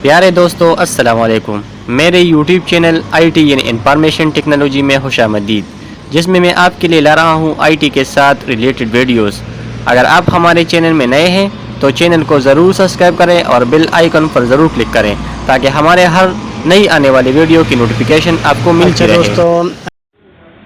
پیارے دوستو السلام علیکم. میرے یوٹیوب چینل آئی ٹی یعنی انفارمیشن ٹیکنالوجی میں خوش آمدید، جس میں آپ کے لیے لا رہا ہوں آئی ٹی کے ساتھ ریلیٹڈ ویڈیوز. اگر آپ ہمارے چینل میں نئے ہیں تو چینل کو ضرور سبسکرائب کریں اور بیل آئیکن پر ضرور کلک کریں تاکہ ہمارے ہر نئی آنے والی ویڈیو کی نوٹیفیکیشن آپ کو ملتی رہے. دوستو،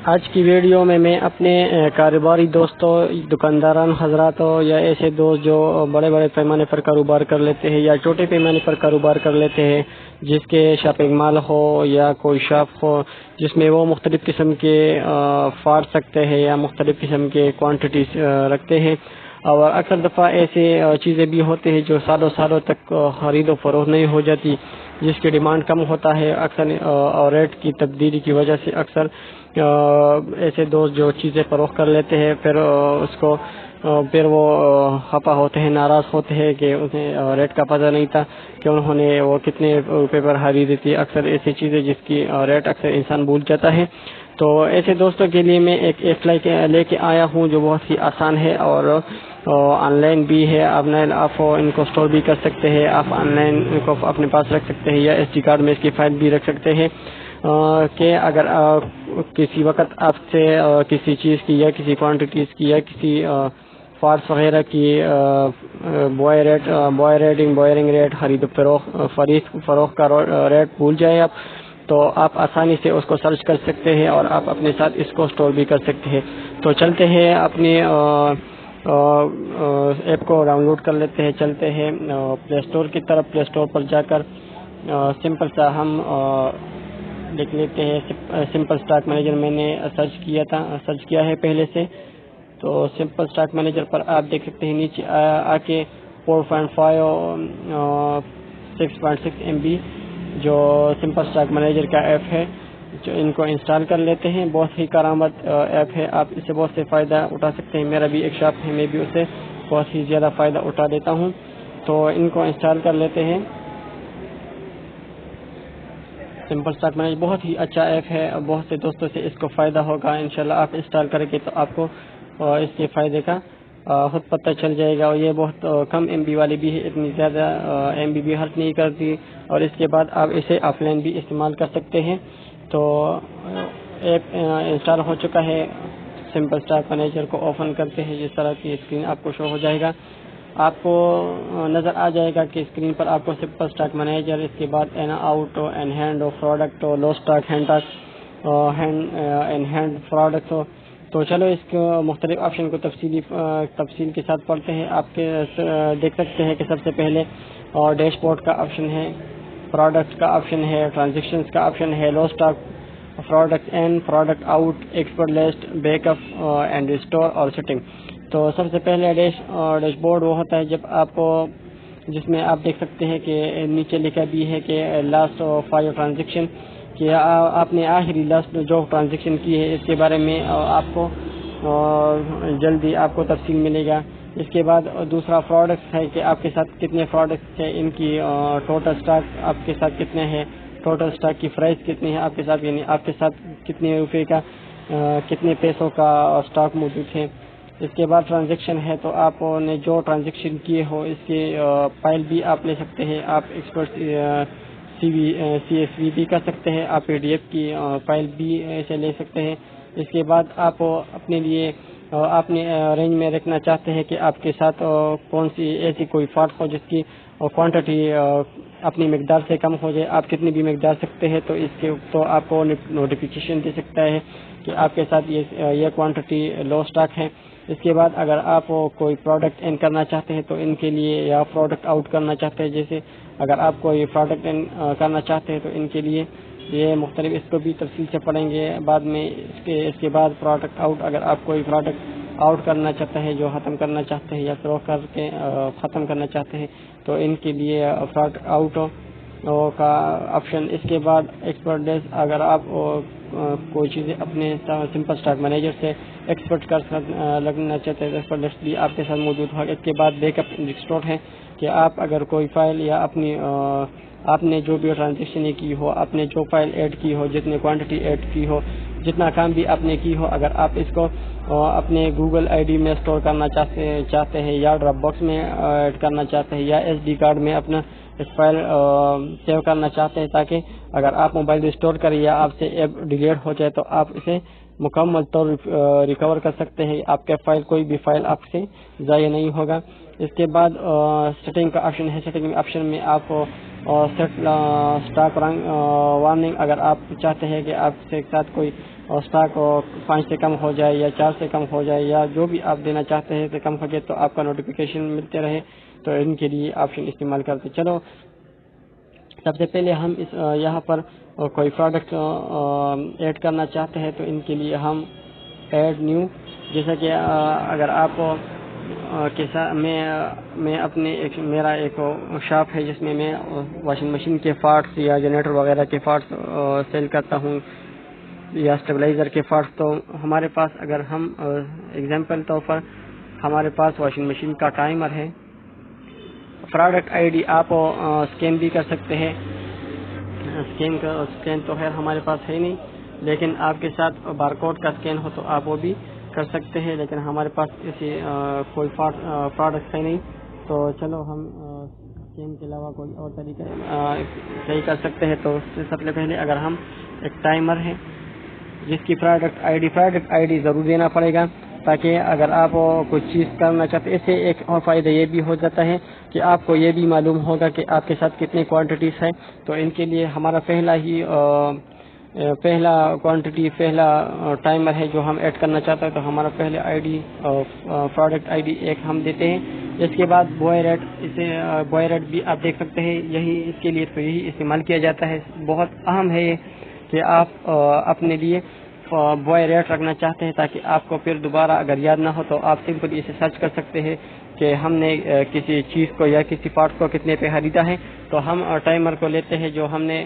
آج کی ویڈیو میں اپنے کاروباری دوستوں، دکانداران حضراتوں یا ایسے دوست جو بڑے بڑے پیمانے پر کاروبار کر لیتے ہیں یا چھوٹے پیمانے پر کاروبار کر لیتے ہیں، جس کے شاپنگ مال ہو یا کوئی شاپ ہو جس میں وہ مختلف قسم کے فارٹ رکھتے ہیں یا مختلف قسم کے کوانٹٹیز رکھتے ہیں، اور اکثر دفعہ ایسے چیزیں بھی ہوتے ہیں جو سالوں سالوں تک خرید و فروخت نہیں ہو جاتی، جس کی ڈیمانڈ کم ہوتا ہے اکثر، اور ریٹ کی تبدیلی کی وجہ سے اکثر ایسے دوست جو چیزیں فروخت کر لیتے ہیں پھر وہ خفا ہوتے ہیں، ناراض ہوتے ہیں کہ انہیں ریٹ کا پتہ نہیں تھا کہ انہوں نے وہ کتنے روپے پر خریدی تھی. اکثر ایسی چیزیں جس کی ریٹ اکثر انسان بھول جاتا ہے. تو ایسے دوستوں کے لیے میں ایک ایپ لے کے آیا ہوں جو بہت ہی آسان ہے اور آن لائن بھی ہے. آپ ان کو اسٹور بھی کر سکتے ہیں، آپ آن لائن کو اپنے پاس رکھ سکتے ہیں یا ایس ڈی کارڈ میں اس کی فائل بھی رکھ سکتے ہیں کہ اگر کسی وقت آپ سے کسی چیز کی یا کسی کوانٹٹیز کی یا کسی فارس وغیرہ کی بوائرنگ ریٹ، خرید و فروخت کا ریٹ بھول جائے آپ، تو آپ آسانی سے اس کو سرچ کر سکتے ہیں اور آپ اپنے ساتھ اس کو اسٹور بھی کر سکتے ہیں. تو چلتے ہیں اپنی ایپ کو ڈاؤن لوڈ کر لیتے ہیں، چلتے ہیں پلے اسٹور کی طرف. پلے اسٹور پر جا کر سمپل سا ہم لکھ لیتے ہیں سمپل اسٹاک مینیجر. میں نے سرچ کیا ہے پہلے سے، تو سمپل اسٹاک مینیجر پر آپ دیکھ سکتے ہیں نیچے آ کے 4.5 6.6 MB جو سمپل اسٹاک مینیجر کا ایپ ہے، جو ان کو انسٹال کر لیتے ہیں. بہت ہی کارآمد ایپ ہے، آپ اس سے بہت سے فائدہ اٹھا سکتے ہیں. میرا بھی ایک شاپ ہے، میں بھی اس سے بہت ہی زیادہ فائدہ اٹھا دیتا ہوں. تو ان کو انسٹال کر لیتے ہیں. سمپل اسٹاک مینیجر بہت ہی اچھا ایپ ہے، بہت سے دوستوں سے اس کو فائدہ ہوگا. انشاءاللہ آپ انسٹال کریں گے تو آپ کو اس کے فائدے کا خود پتہ چل جائے گا. اور یہ بہت کم MB والی بھی ہے، اتنی زیادہ MB بھی خرچ نہیں کرتی، اور اس کے بعد آپ اسے آف لائن بھی استعمال کر سکتے ہیں. تو ایپ انسٹال ہو چکا ہے. سمپل اسٹاک مینیجر کو اوپن کرتے ہیں، جس طرح کی اسکرین آپ کو شو ہو جائے گا. آپ کو نظر آ جائے گا کہ اسکرین پر آپ کو سمپل اسٹاک مینیجر، اس کے بعد in out, in hand product, low stock, in hand product. تو چلو اس کو مختلف آپشن کو تفصیل کے ساتھ پڑھتے ہیں. آپ کے دیکھ سکتے ہیں کہ سب سے پہلے ڈیش بورڈ کا آپشن ہے، پروڈکٹ کا آپشن ہے، ٹرانزیکشنز کا آپشن ہے، low stock, product in, product out, export list, backup and restore اور سیٹنگ. تو سب سے پہلے ڈیش بورڈ وہ ہوتا ہے جس میں آپ دیکھ سکتے ہیں کہ نیچے لکھا بھی ہے کہ لاسٹ 5 ٹرانزیکشن، کہ آپ نے آخری لاسٹ جو ٹرانزیکشن کی ہے اس کے بارے میں آپ کو جلدی آپ کو تفصیل ملے گا. اس کے بعد دوسرا پروڈکٹس ہے کہ آپ کے ساتھ کتنے پروڈکٹس ہیں، ان کی ٹوٹل سٹاک آپ کے ساتھ کتنے ہیں، ٹوٹل سٹاک کی پرائس کتنی ہے آپ کے ساتھ، یعنی آپ کے ساتھ کتنے روپے کا، کتنے پیسوں کا سٹاک موجود ہے. اس کے بعد ٹرانزیکشن ہے، تو آپ نے جو ٹرانزیکشن کیے ہو اس کے فائل بھی آپ لے سکتے ہیں. آپ ایکسپورٹ CSV بھی کر سکتے ہیں، آپ PDF کی فائل بھی ایسے لے سکتے ہیں. اس کے بعد آپ اپنے لیے اپنے رینج میں رکھنا چاہتے ہیں کہ آپ کے ساتھ کون سی ایسی کوئی فارٹ ہو جس کی کوانٹٹی اپنی مقدار سے کم ہو جائے. آپ کتنی بھی مقدار سکتے ہیں، تو آپ کو نوٹیفیکیشن دے سکتا ہے کہ آپ کے ساتھ یہ کوانٹٹی لو اسٹاک ہے. اس کے بعد اگر آپ کوئی پروڈکٹ ان کرنا چاہتے ہیں تو ان کے لیے، یا پروڈکٹ آؤٹ کرنا چاہتے ہیں، جیسے اگر آپ کوئی پروڈکٹ ان کرنا چاہتے ہیں تو ان کے لیے یہ مختلف، اس کو بھی تفصیل سے پڑھیں گے بعد میں. اس کے بعد پروڈکٹ آؤٹ، اگر آپ کوئی پروڈکٹ آؤٹ کرنا چاہتے ہیں جو ختم کرنا چاہتے ہیں یا فروخت کر کے ختم کرنا چاہتے ہیں تو ان کے لیے پروڈکٹ آؤٹ کا آپشن. اس کے بعد ایکسپورٹ ڈیز، اگر آپ کوئی چیزیں اپنے سمپل اسٹاک مینیجر سے ایکسپورٹ لگنا چاہتے ہیں تو ایکسپورٹ لسٹ بھی آپ کے ساتھ موجود ہوگا. اس کے بعد بیک اپ ریسٹور ہے کہ آپ اگر کوئی فائل یا آپ نے جو بھی ٹرانزیکشن کی ہو، آپ نے جو فائل ایڈ کی ہو، جتنی کوانٹٹی ایڈ کی ہو، جتنا کام بھی آپ نے کی ہو، اگر آپ اس کو اپنے گوگل ID میں اسٹور کرنا چاہتے ہیں یا ڈراپ باکس میں ایڈ کرنا چاہتے ہیں یا SD کارڈ میں اپنا ایک فائل سیو کرنا چاہتے ہیں تاکہ اگر آپ موبائل ریسٹور کریں یا آپ سے ایپ ڈیلیٹ ہو جائے تو آپ اسے مکمل طور ریکور کر سکتے ہیں. آپ کا فائل کوئی بھی فائل آپ سے ضائع نہیں ہوگا. اس کے بعد سیٹنگ کا آپشن ہے. سیٹنگ آپشن میں آپ سیٹ اسٹاک وارننگ اگر آپ چاہتے ہیں کہ آپ کے ساتھ کوئی اسٹاک 5 سے کم ہو جائے یا 4 سے کم ہو جائے یا جو بھی آپ دینا چاہتے ہیں کہ کم ہو جائے تو آپ کا نوٹیفیکیشن ملتے رہے تو ان کے لیے آپشن استعمال کرتے. چلو سب سے پہلے ہم یہاں پر کوئی پروڈکٹ ایڈ کرنا چاہتے ہیں تو ان کے لیے ہم ایڈ نیو جیسا کہ اگر آپ میں اپنے میرا ایک شاپ ہے جس میں واشنگ مشین کے پارٹس یا جنریٹر وغیرہ کے پارٹس سیل کرتا ہوں یا اسٹیبلائزر کے پارٹس. تو ہمارے پاس اگر ہم ایگزامپل طور پر ہمارے پاس واشنگ مشین کا ٹائمر ہے. پروڈکٹ آئی ڈی آپ اسکین بھی کر سکتے ہیں. اسکین تو خیر ہمارے پاس ہے نہیں لیکن آپ کے ساتھ بارکوڈ کا اسکین ہو تو آپ وہ بھی کر سکتے ہیں لیکن ہمارے پاس ایسی کوئی پروڈکٹ ہے نہیں. تو چلو ہم اسکین کے علاوہ کوئی اور طریقہ صحیح کر سکتے ہیں. تو سب سے پہلے اگر ہم ایک ٹائمر ہے جس کی پروڈکٹ آئی ڈی ضرور دینا پڑے گا تاکہ اگر آپ کچھ چیز کرنا چاہتے ہیں. اس سے ایک اور فائدہ یہ بھی ہو جاتا ہے کہ آپ کو یہ بھی معلوم ہوگا کہ آپ کے ساتھ کتنے کوانٹٹیز ہیں. تو ان کے لیے ہمارا پہلا ٹائمر ہے جو ہم ایڈ کرنا چاہتے ہیں. تو ہمارا پہلے I D product I D ایک ہم دیتے ہیں. اس کے بعد بوائے ریٹ بھی آپ دیکھ سکتے ہیں. اس کے لیے تو یہی استعمال کیا جاتا ہے. بہت اہم ہے یہ کہ آپ اپنے لیے بوائے ریٹ رکھنا چاہتے ہیں تاکہ آپ کو پھر دوبارہ اگر یاد نہ ہو تو آپ سمپلی اسے سرچ کر سکتے ہیں کہ ہم نے کسی چیز کو یا کسی پارٹ کو کتنے پہ خریدا ہے. تو ہم ٹائمر کو لیتے ہیں جو ہم نے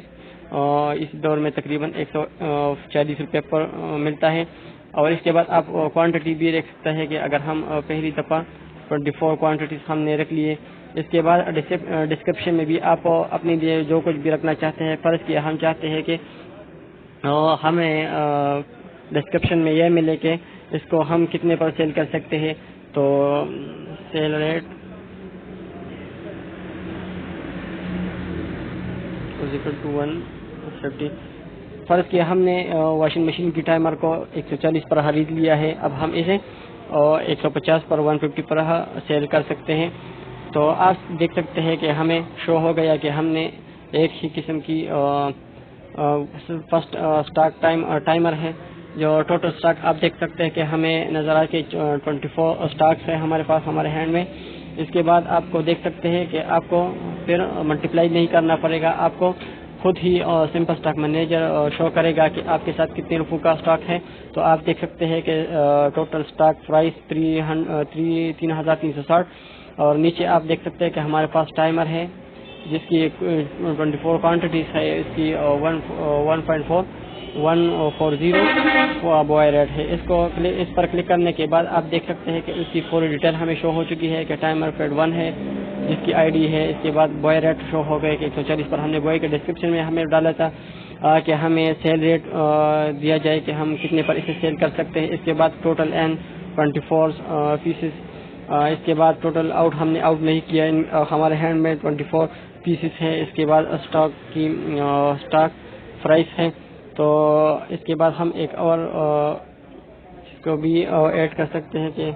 اس دور میں تقریباً 140 روپے پر ملتا ہے. اور اس کے بعد آپ کوانٹٹی بھی دیکھ سکتے ہیں کہ اگر ہم پہلی دفعہ 24 کوانٹٹیز ہم نے رکھ لیے. اس کے بعد ڈسکرپشن میں بھی آپ اپنے لیے جو کچھ بھی رکھنا چاہتے ہیں. فرض کیا ہم چاہتے ہیں کہ ہمیں ڈسکرپشن میں یہ ملے کہ اس کو ہم کتنے پر سیل کر سکتے ہیں. تو سیل ریٹ = 150. فرض کیا ہم نے واشنگ مشین کی ٹائمر کو 140 پر خرید لیا ہے. اب ہم اسے 150 پر 150 پر سیل کر سکتے ہیں. تو آپ دیکھ سکتے ہیں کہ ہمیں شو ہو گیا کہ ہم نے ایک ہی قسم کی فرسٹ اسٹاک ٹائمر ہے. جو ٹوٹل اسٹاک آپ دیکھ سکتے ہیں کہ ہمیں نظر آ کے 24 اسٹاکس ہے ہمارے پاس ہمارے ہینڈ میں. اس کے بعد آپ کو دیکھ سکتے ہیں کہ آپ کو پھر ملٹیپلائی نہیں کرنا پڑے گا. آپ کو خود ہی سمپل اسٹاک مینیجر شو کرے گا کہ آپ کے ساتھ کتنے روپوں کا اسٹاک ہے. تو آپ دیکھ سکتے ہیں کہ ٹوٹل اسٹاک پرائس 3360. اور نیچے آپ دیکھ سکتے ہیں کہ ہمارے پاس ٹائمر ہے جس کی 24 کوانٹٹیز ہے. اس کی 1.140 بوائے ریٹ ہے. اس پر کلک کرنے کے بعد آپ دیکھ سکتے ہیں کہ اس کی پوری ڈیٹیل ہمیں شو ہو چکی ہے کہ ٹائمر پیڈ 1 ہے جس کی آئی ڈی ہے. اس کے بعد بوائے ریٹ شو ہو گئے کہ 140 پر. ہم نے بوائے کے ڈسکرپشن میں ہمیں ڈالا تھا کہ ہمیں سیل ریٹ دیا جائے کہ ہم کتنے پر اسے سیل کر سکتے ہیں. اس کے بعد ٹوٹل 24 پیسز. اس کے بعد ٹوٹل ہم نے آؤٹ نہیں کیا. ہمارے ہینڈ میں 24 پیسز ہے. اس کے بعد اسٹاک پرائس ہے. تو اس کے بعد ہم ایک اور اس کو بھی ایڈ کر سکتے ہیں کہ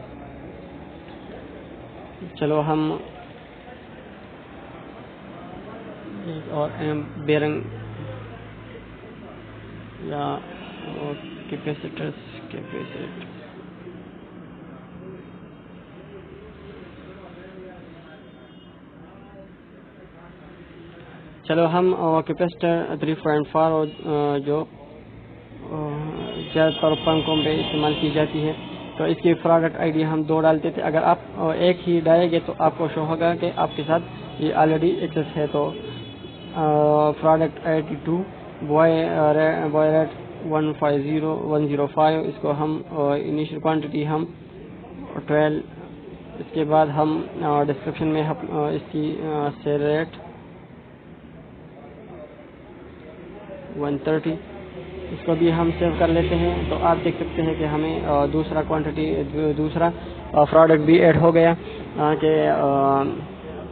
چلو ہم ایک اور بیرنگ یا کیپیسیٹر چلو ہم کیپیسیٹر 3.4 جو زیادہ تر پنکھوں پہ استعمال کی جاتی ہے. تو اس کی پروڈکٹ آئی ڈی ہم 2 ڈالتے تھے. اگر آپ ایک ہی ڈالیں گے تو آپ کو شو ہوگا کہ آپ کے ساتھ یہ آلریڈی ایکسس ہے. تو product I D 2 boy rate 150. اس کو ہم انیشل کوانٹٹی ہم 12. اس کے بعد ہم ڈسکرپشن میں اس کی سیل ریٹ 130. اس کو بھی ہم سیو کر لیتے ہیں. تو آپ دیکھ سکتے ہیں کہ ہمیں دوسرا پروڈکٹ بھی ایڈ ہو گیا کہ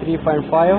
3.5,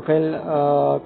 12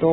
2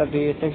36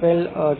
12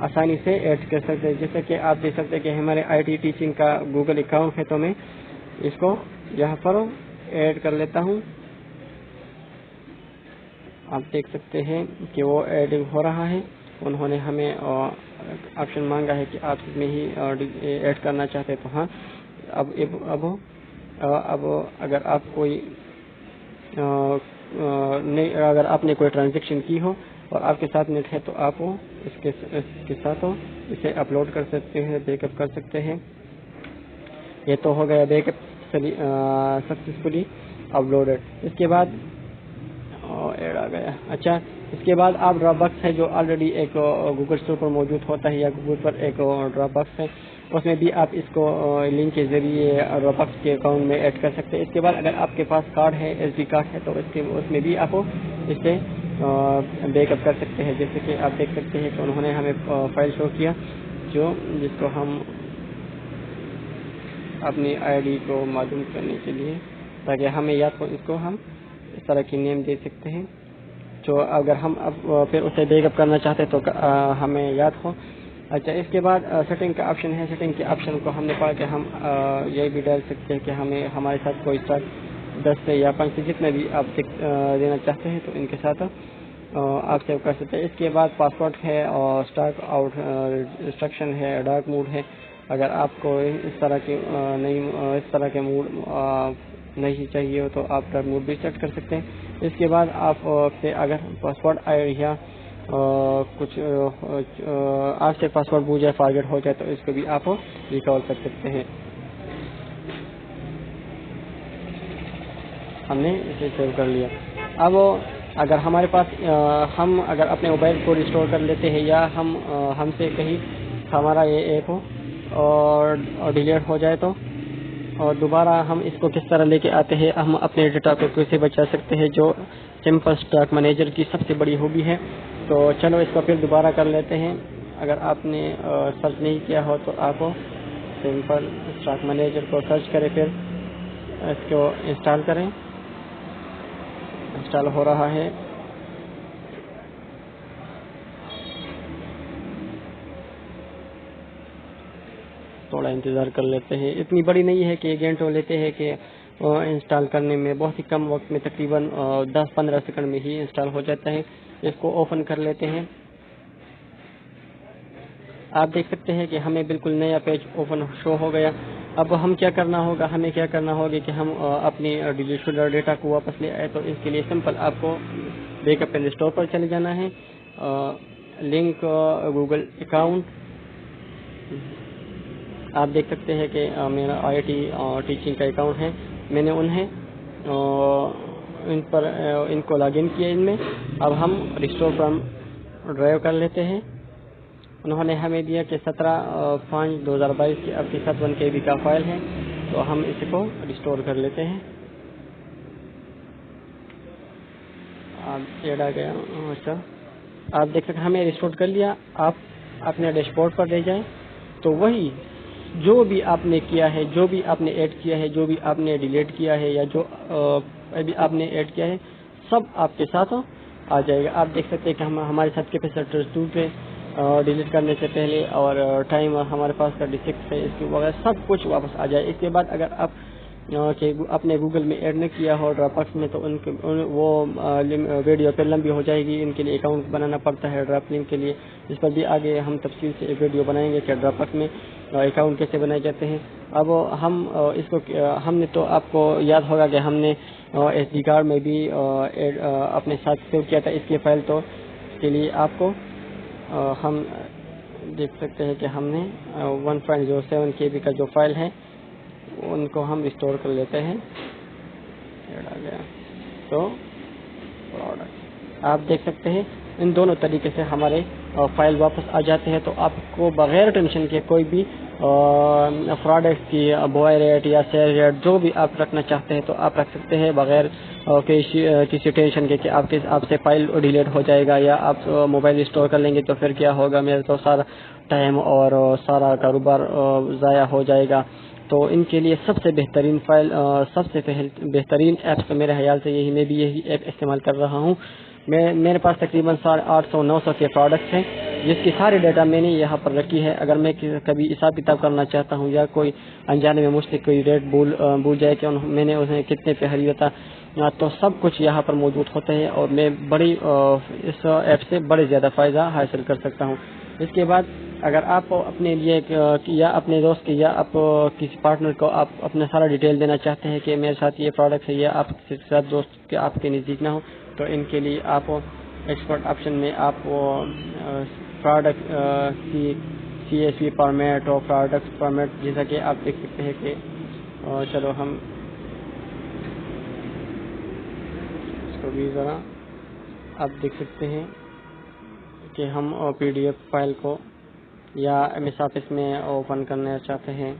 آسانی سے ایڈ کر سکتے ہیں. جیسے کہ آپ دیکھ سکتے ہیں کہ ہمارے IT ٹیچنگ کا گوگل اکاؤنٹ ہے, تو میں اس کو یہاں پر ایڈ کر لیتا ہوں. آپ دیکھ سکتے ہیں کہ وہ ایڈنگ ہو رہا ہے. انہوں نے ہمیں آپشن مانگا ہے کہ آپ اس میں ہی ایڈ کرنا چاہتے ہیں, تو ہاں. اب اگر آپ کوئی اگر آپ نے کوئی ٹرانزیکشن کی ہو اور آپ کے ساتھ نیٹ ہے, تو آپ اس کے ساتھ اسے اپلوڈ کر سکتے ہیں, بیک اپ کر سکتے ہیں. یہ تو ہو گیا بیک اپ سکسیسفلی اپلوڈڈ. اس کے بعد ایڈ آ گیا. اچھا, اس کے بعد آپ ڈراپ باکس ہے جو آلریڈی ایک گوگل اسٹور پر موجود ہوتا ہے, یا گوگل پر ایک ڈراپ باکس ہے, اس میں بھی آپ اس کو لنک کے ذریعے ڈراپ باکس کے اکاؤنٹ میں ایڈ کر سکتے ہیں. اس کے بعد اگر آپ کے پاس کارڈ ہے, SD کارڈ ہے, تو اس میں بھی آپ اس سے بیک اپ کر سکتے ہیں. جیسے کہ آپ دیکھ سکتے ہیں کہ انہوں نے ہمیں فائل شو کیا جس کو ہم اپنی ID کو معلوم کرنے کے لیے, تاکہ ہمیں یاد ہو, اس کو ہم اس طرح کی نیم دے سکتے ہیں, جو اگر ہم اب پھر اسے بیک اپ کرنا چاہتے ہیں تو ہمیں یاد ہو. اچھا, اس کے بعد سیٹنگ کا آپشن ہے. سیٹنگ کے آپشن کو ہم نے پڑھا کہ ہم یہ بھی ڈال سکتے ہیں کہ ہمارے ساتھ کوئی اسٹاک 10 سے یا 5 سے جتنے بھی آپ دینا چاہتے ہیں, تو ان کے ساتھ آپ سیو کر سکتے ہیں. اس کے بعد پاسورڈ ہے, اور اسٹارٹ آؤٹ ریسٹرکشن ہے, ڈارک موڈ ہے. اگر آپ کو اس طرح کے موڈ نہیں چاہیے ہو, تو آپ ڈارک موڈ بھی سیٹ کر سکتے ہیں. اس کے بعد آپ سے اگر پاسورڈ یا کچھ آپ سے پاسورڈ بھول جائے, فارگیٹ ہو جائے, تو اس کو بھی آپ ریکال کر سکتے ہیں. ہم نے اسے سیو کر لیا. اب اگر ہمارے پاس ہم اگر اپنے موبائل کو ریسٹور کر لیتے ہیں, یا ہم سے کہیں ہمارا یہ ایپ ہو اور ڈیلیٹ ہو جائے, تو اور دوبارہ ہم اس کو کس طرح لے کے آتے ہیں, ہم اپنے ڈیٹا کو کیسے بچا سکتے ہیں, جو سمپل اسٹاک مینیجر کی سب سے بڑی خوبی ہے. تو چلو اس کو پھر دوبارہ کر لیتے ہیں. اگر آپ نے سرچ نہیں کیا ہو, تو آپ سمپل اسٹاک مینیجر کو سرچ کریں, پھر اس کو انسٹال کریں. انسٹال ہو رہا ہے. تھوڑا انتظار کر لیتے ہیں. اتنی بڑی نہیں ہے کہ گھنٹوں لیتے ہیں, کہ انسٹال کرنے میں بہت ہی کم وقت میں, تقریباً 10-15 سیکنڈ میں ہی انسٹال ہو جاتا ہے. اس کو اوپن کر لیتے ہیں. آپ دیکھ سکتے ہیں کہ ہمیں بالکل نیا پیج اوپن شو ہو گیا. اب ہمیں کیا کرنا ہوگا کہ ہم اپنی ڈیلیٹ شدہ ڈیٹا کو واپس لے آئے. تو اس کے لیے سمپل آپ کو بیک اپ اینڈ ریسٹور پر چلے جانا ہے. لنک گوگل اکاؤنٹ, آپ دیکھ سکتے ہیں کہ میرا IT ٹیچنگ کا اکاؤنٹ ہے. میں نے ان کو لاگ ان کیا ان میں. اب ہم ریسٹور فرام ڈرائیو کر لیتے ہیں. انہوں نے ہمیں دیا کہ 17/5/2022 کی آپ کے ساتھ 1 KB کا فائل ہے, تو ہم اس کو ریسٹور کر لیتے ہیں. ایڈ آ گیا. اچھا, آپ دیکھ سکتے ہیں ہمیں ریسٹور کر لیا. آپ اپنے ڈیش بورڈ پر لے جائیں, تو وہی جو بھی آپ نے کیا ہے, جو بھی آپ نے ایڈ کیا ہے, جو بھی آپ نے ڈیلیٹ کیا ہے, یا جو ابھی آپ نے ایڈ کیا ہے, سب آپ کے ساتھ آ جائے گا. آپ دیکھ سکتے ہیں کہ ہمارے ساتھ کیپیسیٹر 2 پہ ڈیلیٹ کرنے سے پہلے, اور ٹائم ہمارے پاس 36 ہے, اس کے وغیرہ سب کچھ واپس آ جائے. اس کے بعد اگر آپ اپنے گوگل میں ایڈ نہ کیا ہو ڈراپ باکس میں, تو وہ ویڈیو پہ لمبی ہو جائے گی. ان کے لیے اکاؤنٹ بنانا پڑتا ہے ڈراپ لنک کے لیے. اس پر بھی آگے ہم تفصیل سے ایک ویڈیو بنائیں گے کہ ڈراپ باکس میں اکاؤنٹ کیسے بنائے جاتے ہیں. اب ہم نے تو آپ کو یاد ہوگا کہ ہم نے SD کارڈ میں بھی اپنے ساتھ سیو کیا تھا اس کی فائل. تو اس کے لیے آپ کو ہم دیکھ سکتے ہیں کہ ہم نے 1.07 KB کا جو فائل ہے, ان کو ہم ریسٹور کر لیتے ہیں. تو آپ دیکھ سکتے ہیں ان دونوں طریقے سے ہمارے فائل واپس آ جاتے ہیں. تو آپ کو بغیر ٹینشن کے کوئی بھی پروڈکٹ کی بوائے ریٹ یا سیل ریٹ جو بھی آپ رکھنا چاہتے ہیں, تو آپ رکھ سکتے ہیں بغیر کسی ٹینشن کے کہ آپ سے فائل ڈیلیٹ ہو جائے گا, یا آپ موبائل ریسٹور کر لیں گے تو پھر کیا ہوگا, میرا تو سارا ٹائم اور سارا کاروبار ضائع ہو جائے گا. تو ان کے لیے سب سے بہترین بہترین ایپس تو میرے خیال سے میں بھی یہی ایپ استعمال کر رہا ہوں. میرے پاس تقریباً 800-900 کے پروڈکٹس ہیں. جس کی ساری ڈیٹا میں نے یہاں پر رکھی ہے. اگر میں کبھی حساب کتاب کرنا چاہتا ہوں یا کوئی انجانے میں مجھ سے کوئی ریٹ بھول جائے کہ میں نے اسے کتنے پہ خریدا تھا, تو سب کچھ یہاں پر موجود ہوتا ہے اور میں اس ایپ سے بڑے زیادہ فائدہ حاصل کر سکتا ہوں. اس کے بعد اگر آپ اپنے لیے یا اپنے دوست کے یا آپ کسی پارٹنر کو آپ اپنا سارا ڈیٹیل دینا چاہتے ہیں کہ میرے ساتھ یہ پروڈکٹ ہے یا آپ کے ساتھ دوست کے آپ کے نزدیک نہ ہو, تو ان کے لیے آپ ایکسپورٹ آپشن میں آپ پروڈکٹ کی CSV فارمیٹ اور پروڈکٹ فارمیٹ, جیسا کہ آپ دیکھ سکتے ہیں کہ چلو ہم اس کو بھی ذرا آپ دیکھ سکتے ہیں کہ ہم PDF فائل کو یا MS آفس میں اوپن کرنا چاہتے ہیں,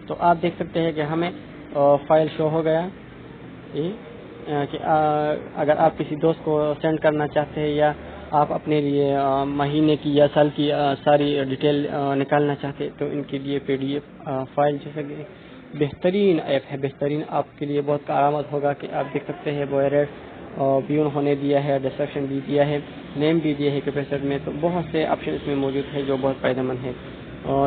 تو آپ دیکھ سکتے ہیں کہ ہمیں فائل شو ہو گیا کہ اگر آپ کسی دوست کو سینڈ کرنا چاہتے ہیں یا آپ اپنے لیے مہینے کی یا سال کی ساری ڈیٹیل نکالنا چاہتے ہیں, تو ان کے لیے PDF فائل جیسا کہ بہترین ایپ ہے, بہترین آپ کے لیے بہت کارآمد ہوگا. کہ آپ دیکھ سکتے ہیں بوائریٹ بیون ہونے دیا ہے, ڈسکرپشن بھی دیا ہے, نیم بھی دیا ہے کیپیسٹ میں, تو بہت سے آپشن اس میں موجود ہے جو بہت فائدہ مند ہے.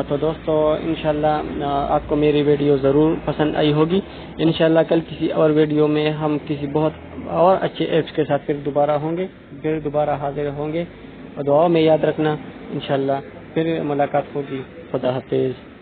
تو دوستو انشاءاللہ آپ کو میری ویڈیو ضرور پسند آئی ہوگی. انشاءاللہ کل کسی اور ویڈیو میں ہم کسی بہت اور اچھے ایپس کے ساتھ پھر دوبارہ حاضر ہوں گے, اور دعاؤں میں یاد رکھنا. انشاءاللہ پھر ملاقات ہوگی. خدا حافظ.